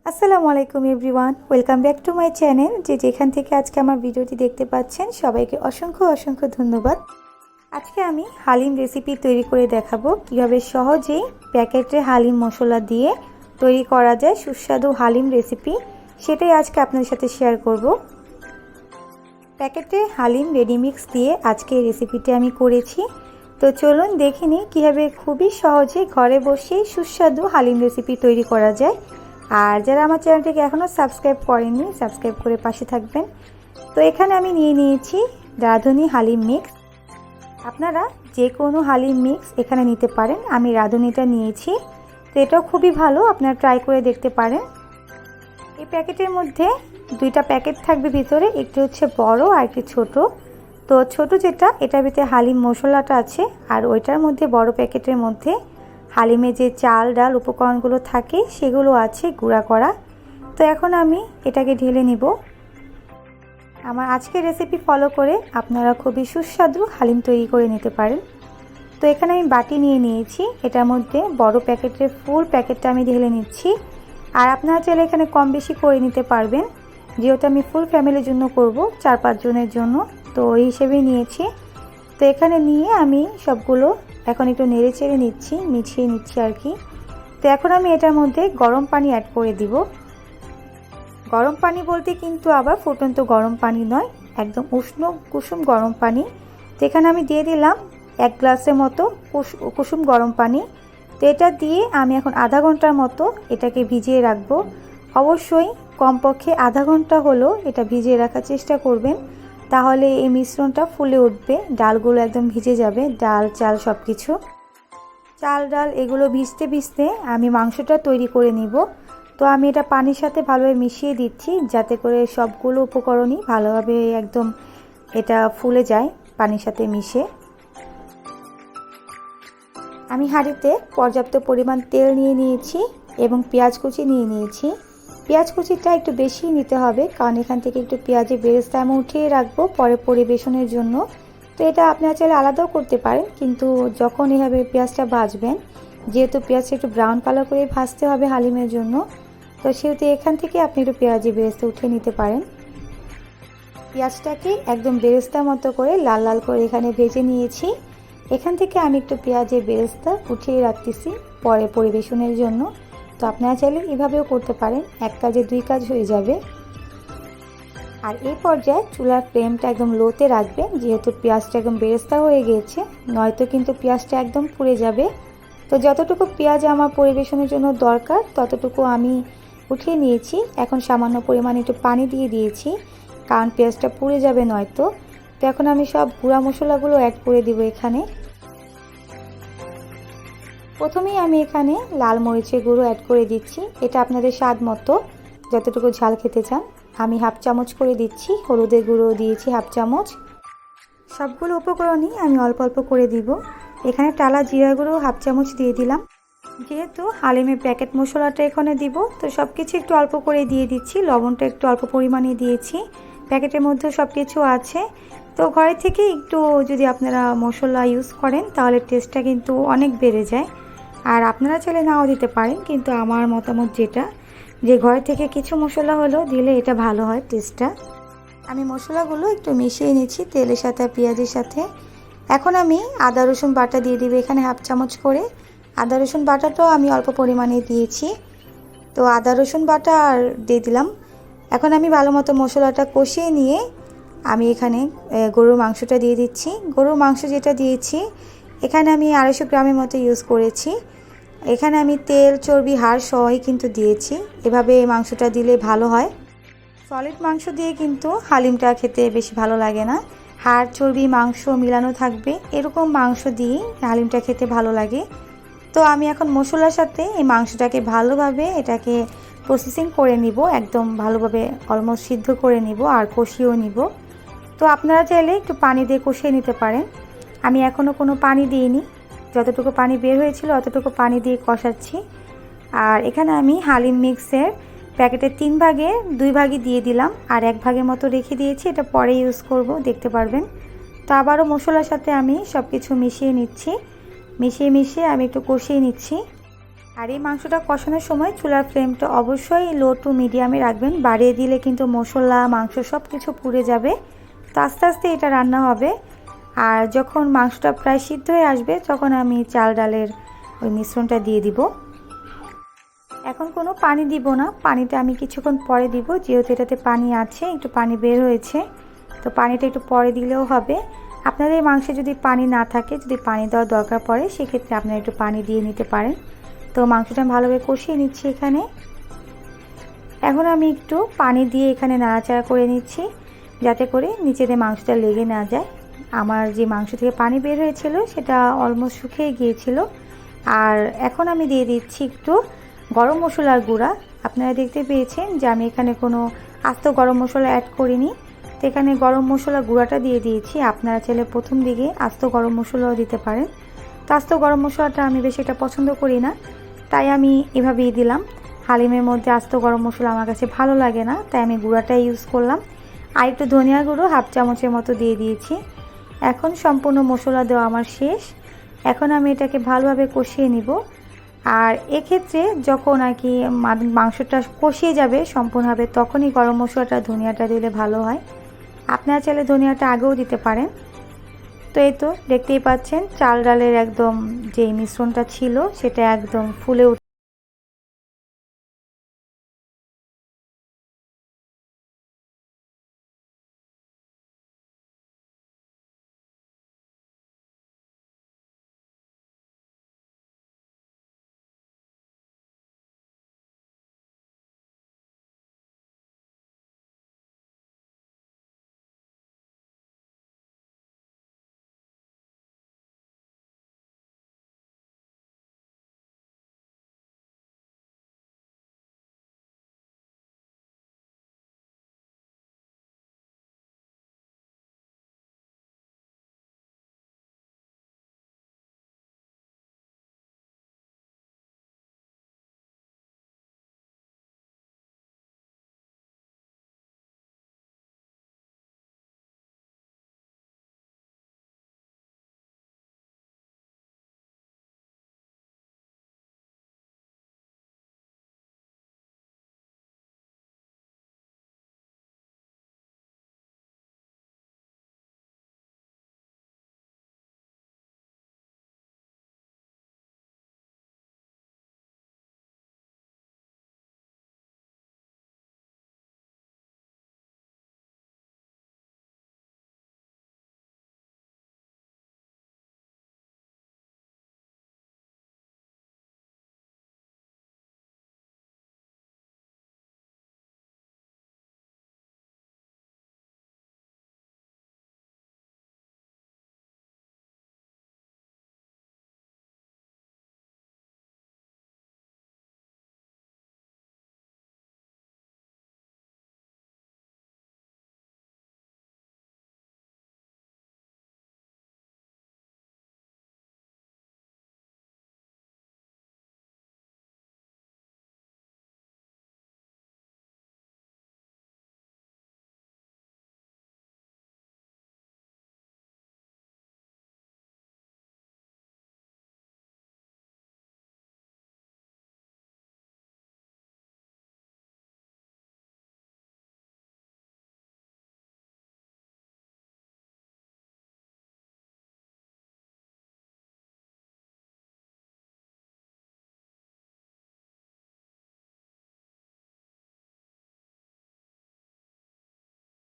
আসসালামু আলাইকুম everyone, welcome back to my channel. যেখান থেকে আজকে আমার ভিডিওটি দেখতে পাচ্ছেন সবাইকে অসংখ্য অসংখ্য ধন্যবাদ। আজকে আমি হালিম রেসিপি তৈরি করে দেখাবো কিভাবে সহজেই প্যাকেটে হালিম মশলা দিয়ে তৈরি করা যায় সুস্বাদু হালিম রেসিপি, সেটাই আজকে আপনাদের সাথে শেয়ার করব। প্যাকেটে হালিম রেডিমিক্স দিয়ে আজকে এই রেসিপিটি আমি করেছি। তো চলুন দেখে নিই কীভাবে খুবই সহজে ঘরে বসেই সুস্বাদু হালিম রেসিপি তৈরি করা যায়। আর যারা আমার চ্যানেলটিকে এখনও সাবস্ক্রাইব করেননি, সাবস্ক্রাইব করে পাশে থাকবেন। তো এখানে আমি নিয়ে নিয়েছি রাঁধুনি হালিম মিক্স। আপনারা যে কোনো হালিম মিক্স এখানে নিতে পারেন, আমি রাঁধুনিটা নিয়েছি। তো এটাও খুবই ভালো, আপনারা ট্রাই করে দেখতে পারেন। এই প্যাকেটের মধ্যে দুইটা প্যাকেট থাকবে ভিতরে, একটি হচ্ছে বড় আর একটি ছোট। তো ছোট যেটা, এটার ভিতরে হালিম মশলাটা আছে, আর ওইটার মধ্যে বড় প্যাকেটের মধ্যে হালিমে যে চাল ডাল উপকরণগুলো থাকে সেগুলো আছে গুঁড়া করা। তো এখন আমি এটাকে ঢেলে নিব। আমার আজকের রেসিপি ফলো করে আপনারা খুবই সুস্বাদু হালিম তৈরি করে নিতে পারেন। তো এখানে আমি বাটি নিয়ে নিয়েছি, এটার মধ্যে বড় প্যাকেটের ফুল প্যাকেটটা আমি ঢেলে নিচ্ছি। আর আপনারা চাইলে এখানে কম বেশি করে নিতে পারবেন, যেহেতু আমি ফুল ফ্যামিলির জন্য করব, 4-5 জনের জন্য, তো এই হিসেবেই নিয়েছি। তো এখানে নিয়ে আমি সবগুলো এখন একটু নেড়ে চেড়ে নিচ্ছি, মিশিয়ে নিচ্ছি আর কি। তো এখন আমি এটার মধ্যে গরম পানি অ্যাড করে দিব। গরম পানি বলতে কিন্তু আবার ফুটন্ত গরম পানি নয়, একদম উষ্ণ কুসুম গরম পানি। তো এখানে আমি দিয়ে দিলাম 1 গ্লাসের মতো কুসুম গরম পানি। তো এটা দিয়ে আমি এখন আধা ঘন্টার মতো এটাকে ভিজিয়ে রাখবো। অবশ্যই কমপক্ষে আধা ঘন্টা হলো এটা ভিজিয়ে রাখার চেষ্টা করবেন, তাহলে এই মিশ্রণটা ফুলে উঠবে, ডালগুলো একদম ভিজে যাবে, ডাল চাল সব কিছু, চাল ডাল এগুলো ভিজতে ভিজতে আমি মাংসটা তৈরি করে নিব। তো আমি এটা পানির সাথে ভালোভাবে মিশিয়ে দিচ্ছি, যাতে করে সবগুলো উপকরণই ভালোভাবে একদম এটা ফুলে যায় পানির সাথে মিশে। আমি হাঁড়িতে পর্যাপ্ত পরিমাণ তেল নিয়ে নিয়েছি এবং পেঁয়াজ কুচি নিয়ে নিয়েছি। পেঁয়াজ কুচিটা একটু বেশি নিতে হবে, কারণ এখান থেকে একটু পেঁয়াজের বেরেস্তা আমি উঠিয়ে রাখবো পরে পরিবেশনের জন্য। তো এটা আপনারা চাইলে আলাদাও করতে পারেন, কিন্তু যখন এভাবে পেঁয়াজটা ভাজবেন, যেহেতু পেঁয়াজটা একটু ব্রাউন কালার করে ভাজতে হবে হালিমের জন্য, তো সেহেতু এখান থেকে আপনি একটু পেঁয়াজের বেরেস্তা উঠিয়ে নিতে পারেন। পেঁয়াজটাকে একদম বেরেস্তার মতো করে লাল লাল করে এখানে ভেজে নিয়েছি। এখান থেকে আমি একটু পেঁয়াজের বেরেস্তা উঠিয়ে রাখতেছি পরে পরিবেশনের জন্য। তো আপনারা চাইলে এভাবেও করতে পারেন, এক কাজে 2 কাজ হয়ে যাবে। আর এই পর্যায়ে চুলার ফ্লেমটা একদম লোতে রাখবেন, যেহেতু পেঁয়াজটা একদম বেরেস্তা হয়ে গিয়েছে, নয়তো কিন্তু পেঁয়াজটা একদম পুড়ে যাবে। তো যতটুকু পেঁয়াজ আমার পরিবেশনের জন্য দরকার ততটুকু আমি উঠিয়ে নিয়েছি। এখন সামান্য পরিমাণে একটু পানি দিয়ে দিয়েছি, কারণ পেঁয়াজটা পুড়ে যাবে নয়তো। তো এখন আমি সব গুঁড়া মশলাগুলো অ্যাড করে দিব এখানে। প্রথমেই আমি এখানে লাল মরিচের গুঁড়ো অ্যাড করে দিচ্ছি, এটা আপনাদের স্বাদ মতো যতটুকু ঝাল খেতে চান। আমি 1/2 চামচ করে দিচ্ছি, হলুদের গুঁড়ো দিয়েছি 1/2 চামচ। সবগুলো উপকরণই আমি অল্প অল্প করে দিব। এখানে টালা জিরা গুঁড়ো 1/2 চামচ দিয়ে দিলাম। যেহেতু হালিমের প্যাকেট মশলাটা এখানে দিব, তো সব কিছু একটু অল্প করে দিয়ে দিচ্ছি। লবণটা একটু অল্প পরিমাণে দিয়েছি, প্যাকেটের মধ্যে সব কিছু আছে। তো ঘরে থেকে একটু যদি আপনারা মশলা ইউজ করেন তাহলে টেস্টটা কিন্তু অনেক বেড়ে যায়। আর আপনারা চাইলে নাও দিতে পারেন, কিন্তু আমার মতামত যেটা, যে ঘরে থেকে কিছু মশলা হলেও দিলে এটা ভালো হয় টেস্টটা। আমি মশলাগুলো একটু মিশিয়ে নিচ্ছি তেলের সাথে পেঁয়াজের সাথে। এখন আমি আদা রসুন বাটা দিয়ে দিব এখানে 1/2 চামচ করে। আদা রসুন বাটাটাও আমি অল্প পরিমাণে দিয়েছি। তো আদা রসুন বাটা আর দিয়ে দিলাম। এখন আমি ভালো মতো মশলাটা কষিয়ে নিয়ে আমি এখানে গরুর মাংসটা দিয়ে দিচ্ছি। গরুর মাংস যেটা দিয়েছি এখানে আমি 250 গ্রামের মতো ইউজ করেছি। এখানে আমি তেল চর্বি হাড় সহই কিন্তু দিয়েছি, এভাবে মাংসটা দিলে ভালো হয়। সলিড মাংস দিয়ে কিন্তু হালিমটা খেতে বেশি ভালো লাগে না, হাড় চর্বি মাংস মিলানো থাকবে এরকম মাংস দিয়ে হালিমটা খেতে ভালো লাগে। তো আমি এখন মশলার সাথে এই মাংসটাকে ভালোভাবে এটাকে প্রসেসিং করে নিব, একদম ভালোভাবে অলমোস্ট সিদ্ধ করে নিব আর কষিয়েও নিব। তো আপনারা চাইলে একটু পানি দিয়ে কষিয়ে নিতে পারেন। আমি এখনও কোনো পানি দিইনি, যতটুকু পানি বের হয়েছিল অতটুকু পানি দিয়ে কষাচ্ছি। আর এখানে আমি হালিম মিক্সের প্যাকেটের 3 ভাগে 2 ভাগই দিয়ে দিলাম, আর 1 ভাগের মতো রেখে দিয়েছি, এটা পরে ইউজ করব, দেখতে পারবেন। তো আবারও মশলার সাথে আমি সব কিছু মিশিয়ে নিচ্ছি, মিশিয়ে আমি একটু কষিয়ে নিচ্ছি। আর এই মাংসটা কষানোর সময় চুলার ফ্লেমটা অবশ্যই লো টু মিডিয়ামে রাখবেন, বাড়িয়ে দিলে কিন্তু মশলা মাংস সব কিছু পুড়ে যাবে। তো আস্তে আস্তে এটা রান্না হবে। আর যখন মাংসটা প্রায় সিদ্ধ হয়ে আসবে তখন আমি চাল ডালের ওই মিশ্রণটা দিয়ে দিব। এখন কোনো পানি দিব না, পানিটা আমি কিছুক্ষণ পরে দিব, যেহেতু এটাতে পানি আছে, একটু পানি বের হয়েছে, তো পানিটা একটু পরে দিলেও হবে। আপনাদের এই মাংসে যদি পানি না থাকে, যদি পানি দেওয়ার দরকার পড়ে, সেক্ষেত্রে আপনারা একটু পানি দিয়ে নিতে পারেন। তো মাংসটা ভালোভাবে কষিয়ে নিচ্ছি এখানে। এখন আমি একটু পানি দিয়ে এখানে নাড়াচাড়া করে নিচ্ছি, যাতে করে নিচেতে মাংসটা লেগে না যায়। আমার যে মাংস থেকে পানি বের হয়েছিল সেটা অলমোস্ট শুকিয়ে গিয়েছিল। আর এখন আমি দিয়ে দিচ্ছি একটু গরম মশলার গুঁড়া। আপনারা দেখতে পেয়েছেন যে আমি এখানে কোনো আস্ত গরম মশলা অ্যাড করিনি, তো এখানে গরম মশলা গুঁড়াটা দিয়ে দিয়েছি। আপনারা চাইলে প্রথম দিকে আস্ত গরম মশলাও দিতে পারেন। তো আস্ত গরম মশলাটা আমি বেশি একটা পছন্দ করি না, তাই আমি এভাবেই দিলাম। হালিমের মধ্যে আস্ত গরম মশলা আমার কাছে ভালো লাগে না, তাই আমি গুঁড়াটাই ইউজ করলাম। আর একটু ধনিয়া গুঁড়ো হাফ চামচের মতো দিয়ে দিয়েছি। এখন সম্পূর্ণ মশলা দেওয়া আমার শেষ। এখন আমি এটাকে ভালোভাবে কষিয়ে নিব। আর এক্ষেত্রে যখন আর কি মাংসটা কষিয়ে যাবে সম্পূর্ণভাবে, তখনই গরম মশলাটা ধনিয়াটা দিলে ভালো হয়। আপনারা চাইলে ধনিয়াটা আগেও দিতে পারেন। তো এই তো দেখতেই পাচ্ছেন চাল ডালের একদম যে মিশ্রণটা ছিল সেটা একদম ফুলে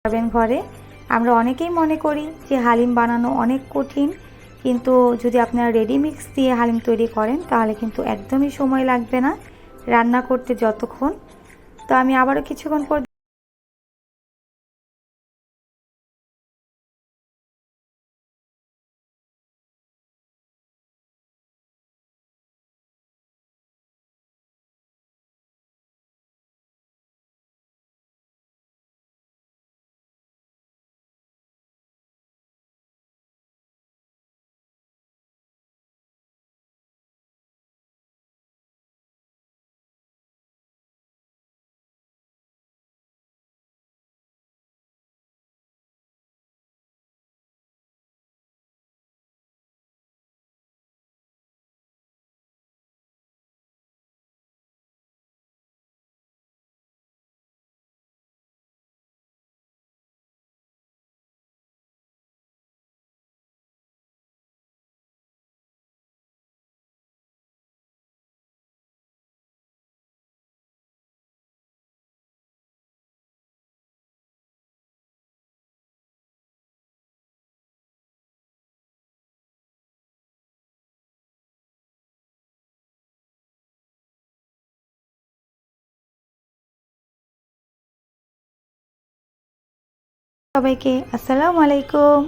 পাবেন ঘরে। আমরা অনেকেই মনে করি যে হালিম বানানো অনেক কঠিন, কিন্তু যদি আপনারা রেডি মিক্স দিয়ে হালিম তৈরি করেন তাহলে কিন্তু একদমই সময় লাগবে না রান্না করতে যতক্ষণ। তো আমি আবারও কিছুক্ষণ পর সবাইকে আসসালামু আলাইকুম।